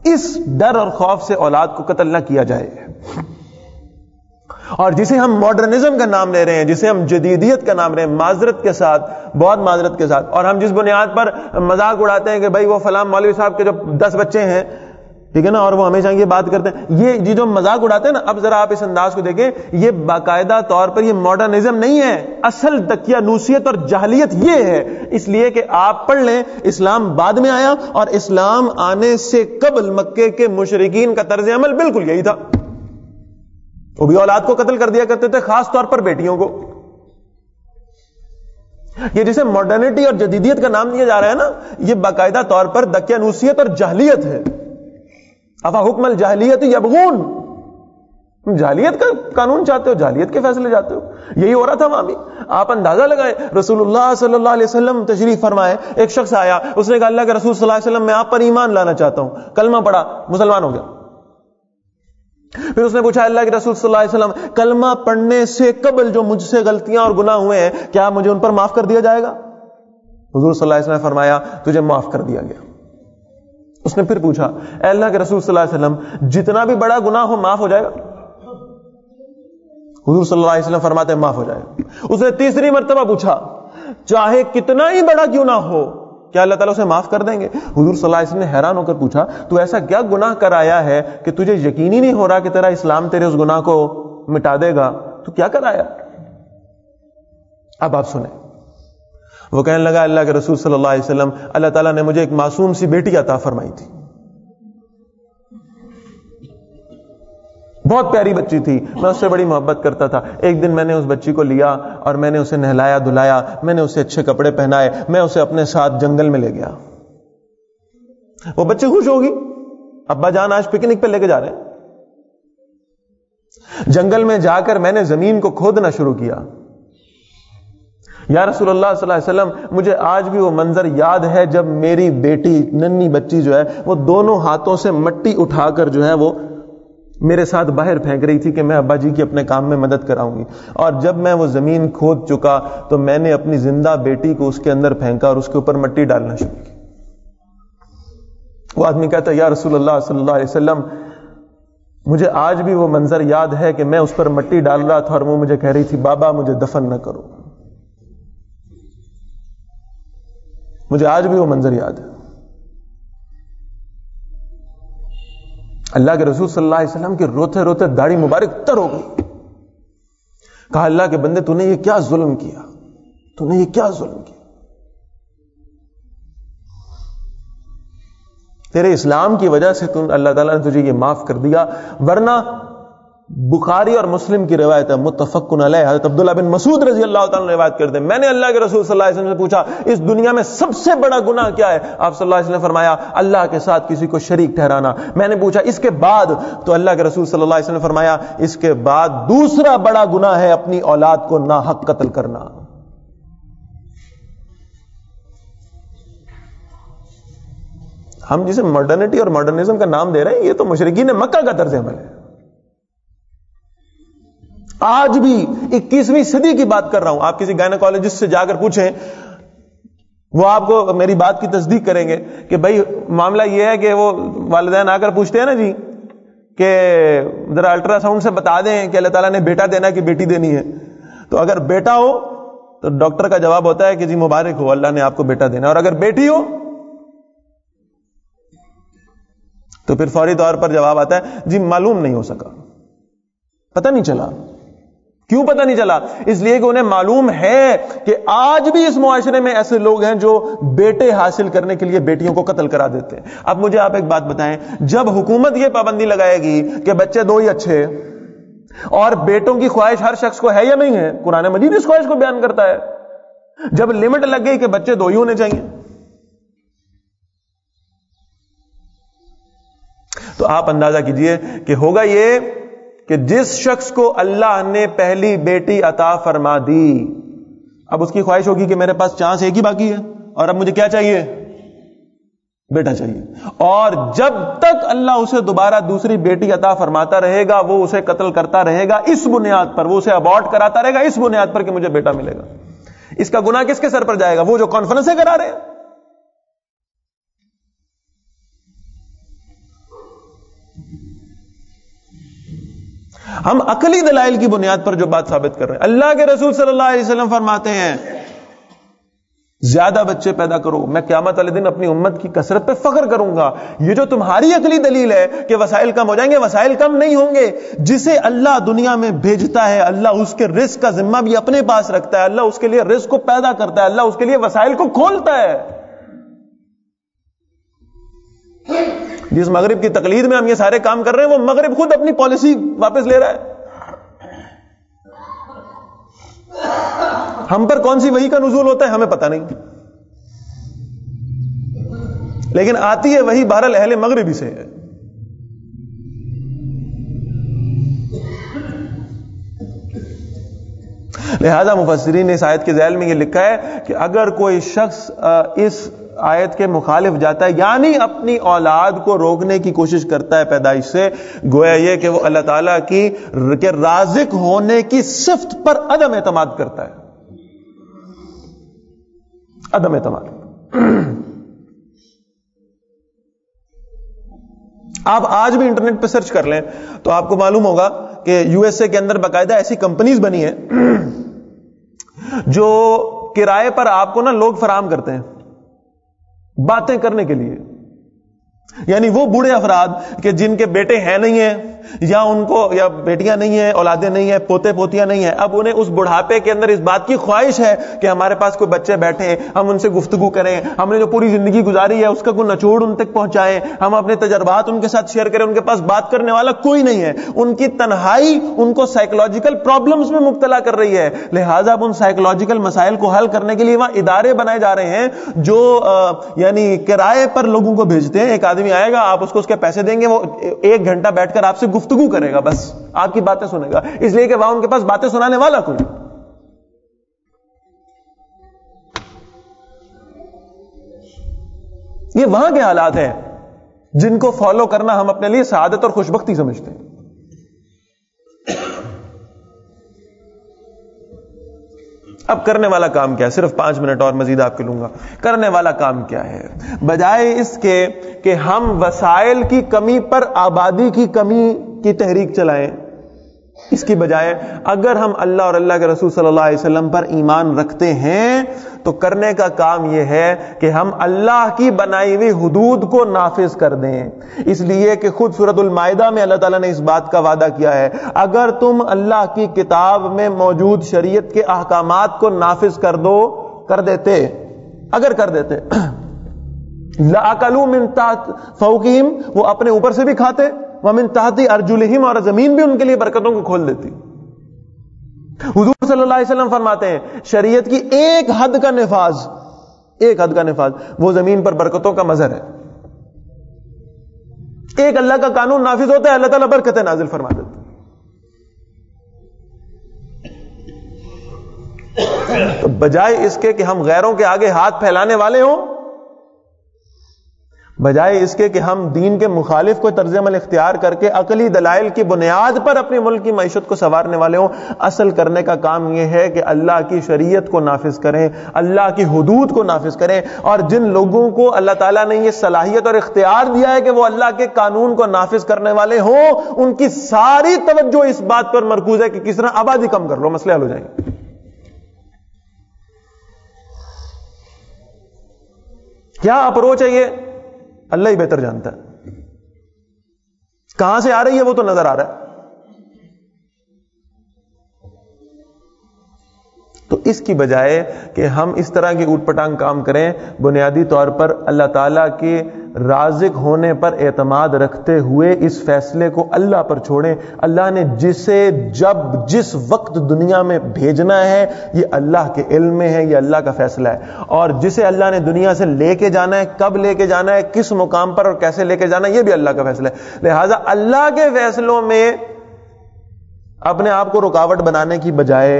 اس ڈر اور خوف سے اولاد کو قتل نہ کیا جائے. اور جسے ہم ماڈرنزم کا نام لے رہے ہیں، جسے ہم جدیدیت کا نام لے رہے ہیں، معذرت کے ساتھ، بہت معذرت کے ساتھ، اور ہم جس بنیاد پر مذاق اڑاتے ہیں کہ بھائی وہ فلاں مولوی صاحب کے جو 10 بچے ہیں، ٹھیک ہے نا، اور وہ ہمیشہ یہ بات کرتے ہیں، یہ جو مذاق اڑاتے ہیں نا، اب ذرا آپ اس انداز کو دیکھیں، یہ باقاعدہ طور پر یہ ماڈرنزم نہیں ہے، اصل دقیانوسیت اور جاہلیت یہ ہے. اس لیے کہ آپ پڑھ لیں، اسلام بعد میں آیا اور اسلام آنے سے قبل مکے کے مشرکین کا طرز عمل بالکل یہی تھا. وہ بھی اولاد کو قتل کر دیا کرتے تھے، خاص طور پر بیٹیوں کو. یہ جسے ماڈرنٹی اور جدیدیت کا نام دیا جا رہا ہے نا، یہ باقاعدہ طور پر دقیانوسیت اور جاہلیت ہے. افا حکم الجاہلیت یبغون، جاہلیت کا قانون چاہتے ہو، جاہلیت کے فیصلے چاہتے ہو. یہی ہو رہا تھا وہاں بھی. آپ اندازہ لگائیں، رسول اللہ صلی اللہ علیہ وسلم تشریف فرمائے، ایک شخص آیا، اس نے کہا اللہ کے رسول صلی اللہ علیہ وسلم میں آپ پر ایمان لانا چاہتا ہوں. کلمہ پڑھا، مسلمان ہو گیا. پھر اس نے پوچھا اللہ کے رسول صلی اللہ علیہ وسلم کلمہ پڑھنے سے قبل جو مجھ سے غلطیاں اور گناہ ہوئے ہیں، کیا مجھے ان پر معاف کر دیا جائے گا؟ حضور صلی اللہ علیہ وسلم نے فرمایا تجھے معاف کر دیا گیا. اس نے پھر پوچھا اے اللہ کے رسول صلی اللہ علیہ وسلم جتنا بھی بڑا گناہ ہو معاف ہو جائے گا؟ حضور صلی اللہ علیہ وسلم فرماتے ہیں معاف ہو جائے گا. اس نے تیسری مرتبہ پوچھا چاہے کتنا ہی بڑا کیوں نہ ہو کیا اللہ تعالیٰ اسے معاف کر دیں گے؟ حضور صلی اللہ علیہ وسلم نے حیران ہو کر پوچھا تو ایسا کیا گناہ کر آیا ہے کہ تجھے یقین ہی نہیں ہو رہا کہ تیرا اسلام تیرے اس گناہ کو مٹا دے گا؟ تو کیا کر آیا؟ اب آپ سنیں. وہ کہنے لگا اللہ کے رسول صلی اللہ علیہ وسلم اللہ تعالیٰ نے مجھے ایک معصوم سی بیٹی عطا فرمائی تھی، بہت پیاری بچی تھی، میں اس سے بڑی محبت کرتا تھا. ایک دن میں نے اس بچی کو لیا اور میں نے اسے نہلایا دھلایا، میں نے اسے اچھے کپڑے پہنائے، میں اسے اپنے ساتھ جنگل میں لے گیا. وہ بچی خوش ہوگی، ابا جان آج پکنک پہ لے کے جا رہے ہیں. جنگل میں جا کر میں نے زمین کو کھودنا شروع کیا. یا رسول اللہ صلی اللہ علیہ وسلم مجھے آج بھی وہ منظر یاد ہے جب میری بیٹی ننھی بچی جو ہے وہ دونوں ہاتھوں سے مٹی اٹھا کر جو ہے وہ میرے ساتھ باہر پھینک رہی تھی کہ میں ابا جی کی اپنے کام میں مدد کراؤں گی. اور جب میں وہ زمین کھود چکا تو میں نے اپنی زندہ بیٹی کو اس کے اندر پھینکا اور اس کے اوپر مٹی ڈالنا شروع کی. وہ آدمی کہتا ہے یا رسول اللہ صلی اللہ علیہ وسلم مجھے آج بھی وہ منظر یاد ہے کہ میں اس پر مٹی ڈال رہا تھا اور وہ مجھے کہہ رہی تھی بابا مجھے دفن نہ کرو. مجھے آج بھی وہ منظر یاد ہے. اللہ کے رسول صلی اللہ علیہ وسلم کی روتے روتے داڑھی مبارک تر ہو گئی. کہا اللہ کے بندے تو نے یہ کیا ظلم کیا، تو نے یہ کیا ظلم کیا؟ تیرے اسلام کی وجہ سے اللہ تعالیٰ نے تجھے یہ معاف کر دیا، ورنہ بخاری اور مسلم کی روایت ہے متفقن علیہ، حضرت عبداللہ بن مسعود رضی اللہ تعالیٰ نے روایت کرتے ہیں میں نے اللہ کے رسول صلی اللہ علیہ وسلم سے پوچھا اس دنیا میں سب سے بڑا گناہ کیا ہے؟ آپ صلی اللہ علیہ وسلم نے فرمایا اللہ کے ساتھ کسی کو شریک ٹھہرانا. میں نے پوچھا اس کے بعد؟ تو اللہ کے رسول صلی اللہ علیہ وسلم نے فرمایا اس کے بعد دوسرا بڑا گناہ ہے اپنی اولاد کو ناحق قتل کرنا. ہم جسے ماڈرنٹی اور ماڈرنزم کا نام دے رہے ہیں یہ تو مشرکین مکہ کا طرز عمل ہے. آج بھی 21ویں صدی کی بات کر رہا ہوں. آپ کسی گائنیکولوجسٹ سے جا کر پوچھیں وہ آپ کو میری بات کی تصدیق کریں گے کہ بھائی معاملہ یہ ہے کہ وہ والدین آ کر پوچھتے ہیں نا جی کہ ذرا الٹرا ساؤنڈ سے بتا دیں کہ اللہ تعالیٰ نے بیٹا دینا کہ بیٹی دینی ہے. تو اگر بیٹا ہو تو ڈاکٹر کا جواب ہوتا ہے کہ جی مبارک ہو اللہ نے آپ کو بیٹا دینا، اور اگر بیٹی ہو تو پھر فوری طور پر جواب آتا ہے جی معلوم نہیں ہو سکا، پتہ نہیں چلا. کیوں پتہ نہیں چلا؟ اس لیے کہ انہیں معلوم ہے کہ آج بھی اس معاشرے میں ایسے لوگ ہیں جو بیٹے حاصل کرنے کے لیے بیٹیوں کو قتل کرا دیتے ہیں. اب مجھے آپ ایک بات بتائیں، جب حکومت یہ پابندی لگائے گی کہ بچے 2 ہی اچھے، اور بیٹوں کی خواہش ہر شخص کو ہے یا نہیں ہے؟ قرآن مجید اس خواہش کو بیان کرتا ہے. جب لمٹ لگ گئی کہ بچے 2 ہی ہونے چاہیے، تو آپ اندازہ کیجئے کہ ہوگا یہ کہ جس شخص کو اللہ نے پہلی بیٹی عطا فرما دی، اب اس کی خواہش ہوگی کہ میرے پاس چانس ایک ہی باقی ہے اور اب مجھے کیا چاہیے؟ بیٹا چاہیے، اور جب تک اللہ اسے دوبارہ دوسری بیٹی عطا فرماتا رہے گا وہ اسے قتل کرتا رہے گا اس بنیاد پر، وہ اسے ابورٹ کراتا رہے گا اس بنیاد پر کہ مجھے بیٹا ملے گا۔ اس کا گناہ کس کے سر پر جائے گا؟ وہ جو کانفرنسیں کرا رہے ہیں۔ ہم عقلی دلائل کی بنیاد پر جو بات ثابت کر رہے ہیں، اللہ کے رسول صلی اللہ علیہ وسلم فرماتے ہیں زیادہ بچے پیدا کرو، میں قیامت والے دن اپنی امت کی کثرت پہ فخر کروں گا۔ یہ جو تمہاری عقلی دلیل ہے کہ وسائل کم ہو جائیں گے، وسائل کم نہیں ہوں گے۔ جسے اللہ دنیا میں بھیجتا ہے اللہ اس کے رزق کا ذمہ بھی اپنے پاس رکھتا ہے، اللہ اس کے لیے رزق کو پیدا کرتا ہے، اللہ اس کے لیے وسائل کو کھولتا ہے۔ جس مغرب کی تقلید میں ہم یہ سارے کام کر رہے ہیں وہ مغرب خود اپنی پالیسی واپس لے رہا ہے۔ ہم پر کون سی وحی کا نزول ہوتا ہے ہمیں پتہ نہیں، لیکن آتی ہے وحی بہرحال اہل مغربی سے ہے۔ لہذا مفسرین نے اس آیت کے ذیل میں یہ لکھا ہے کہ اگر کوئی شخص اس آیت کے مخالف جاتا ہے، یعنی اپنی اولاد کو روکنے کی کوشش کرتا ہے پیدائش سے، گویا یہ کہ وہ اللہ تعالیٰ کی کہ رازق ہونے کی صفت پر عدم اعتماد کرتا ہے، عدم اعتماد۔ آپ آج بھی انٹرنیٹ پہ سرچ کر لیں تو آپ کو معلوم ہوگا کہ یو ایس اے کے اندر باقاعدہ ایسی کمپنیز بنی ہیں جو کرائے پر آپ کو لوگ فراہم کرتے ہیں باتیں کرنے کے لیے، یعنی وہ بوڑھے افراد کہ جن کے بیٹے ہیں نہیں ہیں یا ان کو یا بیٹیاں نہیں ہیں، اولادیں نہیں ہیں، پوتے پوتیاں نہیں ہیں، اب انہیں اس بڑھاپے کے اندر اس بات کی خواہش ہے کہ ہمارے پاس کوئی بچے بیٹھے، ہم ان سے گفتگو کریں، ہم نے جو پوری زندگی گزاری ہے اس کا کوئی نچوڑ ان تک پہنچائیں، ہم اپنے تجربات ان کے ساتھ شیئر کریں۔ ان کے پاس بات کرنے والا کوئی نہیں ہے، ان کی تنہائی ان کو سائیکولوجیکل پرابلمز میں مبتلا کر رہی ہے، لہٰذا اب ان سائیکولوجیکل مسائل کو حل کرنے کے لیے وہاں ادارے بنائے جا رہے ہیں جو یعنی کرائے پر لوگوں کو بھیجتے ہیں۔ ایک آدمی آئے گا، آپ اس کو اس کے پیسے دیں گے، وہ 1 گھنٹہ بیٹھ کر آپ سے گفتگو کرے گا، بس آپ کی باتیں سنے گا، اس لیے کہ وہاں ان کے پاس باتیں سنانے والا کوئی۔ یہ وہاں کے حالات ہیں جن کو فالو کرنا ہم اپنے لیے سعادت اور خوشبختی سمجھتے ہیں۔ اب کرنے والا کام کیا ہے؟ صرف 5 منٹ اور مزید آپ کے لوں گا۔ کرنے والا کام کیا ہے؟ بجائے اس کے کہ ہم وسائل کی کمی پر آبادی کی کمی کی تحریک چلائیں، اس کی بجائے اگر ہم اللہ اور اللہ کے رسول صلی اللہ علیہ وسلم پر ایمان رکھتے ہیں تو کرنے کا کام یہ ہے کہ ہم اللہ کی بنائی ہوئی حدود کو نافذ کر دیں۔ اس لیے کہ خود سورۃ المائدہ میں اللہ تعالیٰ نے اس بات کا وعدہ کیا ہے، اگر تم اللہ کی کتاب میں موجود شریعت کے احکامات کو نافذ کر دیتے اگر کر دیتے لَأَكَلُوا مِن تحت فوقہم، وہ اپنے اوپر سے بھی کھاتے، وَمِن تحت ارجلہم، اور زمین بھی ان کے لیے برکتوں کو کھول دیتی۔ حضور صلی اللہ علیہ وسلم فرماتے ہیں شریعت کی ایک حد کا نفاذ وہ زمین پر برکتوں کا مظہر ہے۔ ایک اللہ کا قانون نافذ ہوتا ہے، اللہ تعالیٰ برکتیں نازل فرما دیتے۔ تو بجائے اس کے کہ ہم غیروں کے آگے ہاتھ پھیلانے والے ہوں، بجائے اس کے کہ ہم دین کے مخالف کو طرز عمل اختیار کر کے عقلی دلائل کی بنیاد پر اپنے ملک کی معیشت کو سنوارنے والے ہوں، اصل کرنے کا کام یہ ہے کہ اللہ کی شریعت کو نافذ کریں، اللہ کی حدود کو نافذ کریں۔ اور جن لوگوں کو اللہ تعالیٰ نے یہ صلاحیت اور اختیار دیا ہے کہ وہ اللہ کے قانون کو نافذ کرنے والے ہوں، ان کی ساری توجہ اس بات پر مرکوز ہے کہ کس طرح آبادی کم کر لو، مسئلے حل ہو جائیں گے۔ کیا اپروچ ہے یہ اللہ ہی بہتر جانتا ہے، کہاں سے آ رہی ہے وہ تو نظر آ رہا ہے۔ تو اس کی بجائے کہ ہم اس طرح کی اوٹ پٹانگ کام کریں، بنیادی طور پر اللہ تعالیٰ کے رازق ہونے پر اعتماد رکھتے ہوئے اس فیصلے کو اللہ پر چھوڑیں. اللہ نے جسے جب جس وقت دنیا میں بھیجنا ہے یہ اللہ کے علم میں ہے, یہ اللہ کا فیصلہ ہے, اور جسے اللہ نے دنیا سے لے کے جانا ہے, کب لے کے جانا ہے, کس مقام پر اور کیسے لے کے جانا ہے, یہ بھی اللہ کا فیصلہ ہے. لہذا اللہ کے فیصلوں میں اپنے آپ کو رکاوٹ بنانے کی بجائے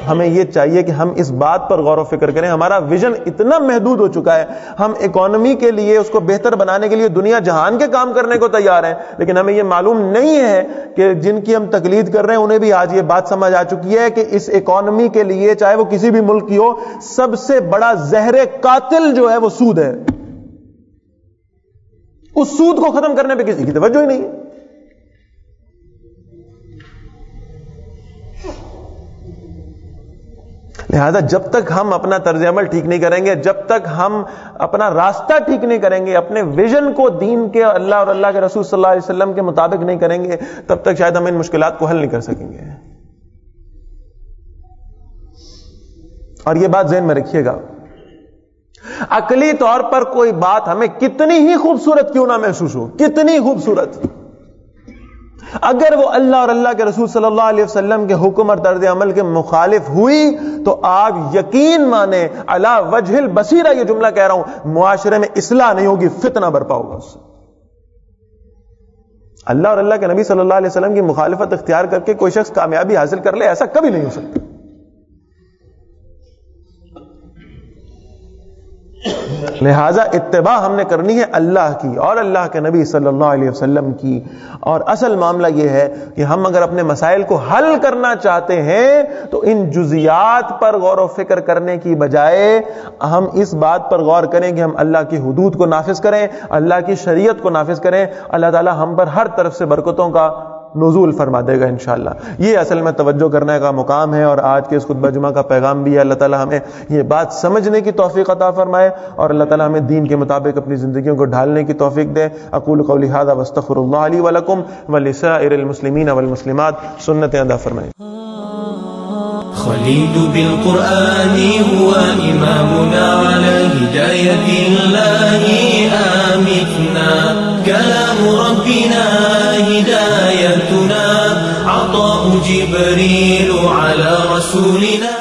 ہمیں یہ چاہیے کہ ہم اس بات پر غور و فکر کریں. ہمارا ویژن اتنا محدود ہو چکا ہے, ہم اکانومی کے لیے اس کو بہتر بنانے کے لیے دنیا جہان کے کام کرنے کو تیار ہیں, لیکن ہمیں یہ معلوم نہیں ہے کہ جن کی ہم تقلید کر رہے ہیں انہیں بھی آج یہ بات سمجھ آ چکی ہے کہ اس اکانومی کے لیے, چاہے وہ کسی بھی ملک کی ہو, سب سے بڑا زہر قاتل جو ہے وہ سود ہے. اس سود کو ختم کرنے پہ کسی کی توجہ ہی نہیں ہے. لہذا جب تک ہم اپنا طرز عمل ٹھیک نہیں کریں گے, جب تک ہم اپنا راستہ ٹھیک نہیں کریں گے, اپنے ویژن کو دین کے, اللہ اور اللہ کے رسول صلی اللہ علیہ وسلم کے مطابق نہیں کریں گے, تب تک شاید ہم ان مشکلات کو حل نہیں کر سکیں گے. اور یہ بات ذہن میں رکھیے گا, عقلی طور پر کوئی بات ہمیں کتنی ہی خوبصورت کیوں نہ محسوس ہو, کتنی خوبصورت, اگر وہ اللہ اور اللہ کے رسول صلی اللہ علیہ وسلم کے حکم اور طرز عمل کے مخالف ہوئی تو آپ یقین مانیں, علی وجہ البصیرہ یہ جملہ کہہ رہا ہوں, معاشرے میں اصلاح نہیں ہوگی, فتنہ برپا ہوگا اس سے. اللہ اور اللہ کے نبی صلی اللہ علیہ وسلم کی مخالفت اختیار کر کے کوئی شخص کامیابی حاصل کر لے, ایسا کبھی نہیں ہو سکتا. لہذا اتباع ہم نے کرنی ہے اللہ کی اور اللہ کے نبی صلی اللہ علیہ وسلم کی. اور اصل معاملہ یہ ہے کہ ہم اگر اپنے مسائل کو حل کرنا چاہتے ہیں تو ان جزیات پر غور و فکر کرنے کی بجائے ہم اس بات پر غور کریں کہ ہم اللہ کی حدود کو نافذ کریں, اللہ کی شریعت کو نافذ کریں. اللہ تعالی ہم پر ہر طرف سے برکتوں کا نزول فرما دے گا انشاءاللہ. یہ اصل میں توجہ کرنے کا مقام ہے, اور آج کے اس خطبہ جمعہ کا پیغام بھی ہے. اللہ تعالی ہمیں یہ بات سمجھنے کی توفیق عطا فرمائے, اور اللہ تعالی ہمیں دین کے مطابق اپنی زندگیوں کو ڈھالنے کی توفیق دے. اقول قولی ھذا واستغفر اللہ لی ولکم ولسائر المسلمین والمسلمات. سنتیں ادا فرمائیں. خليل بالقرآن هو إمامنا على هداية الله آمتنا. كلام ربنا هدايتنا, عطاء جبريل على رسولنا.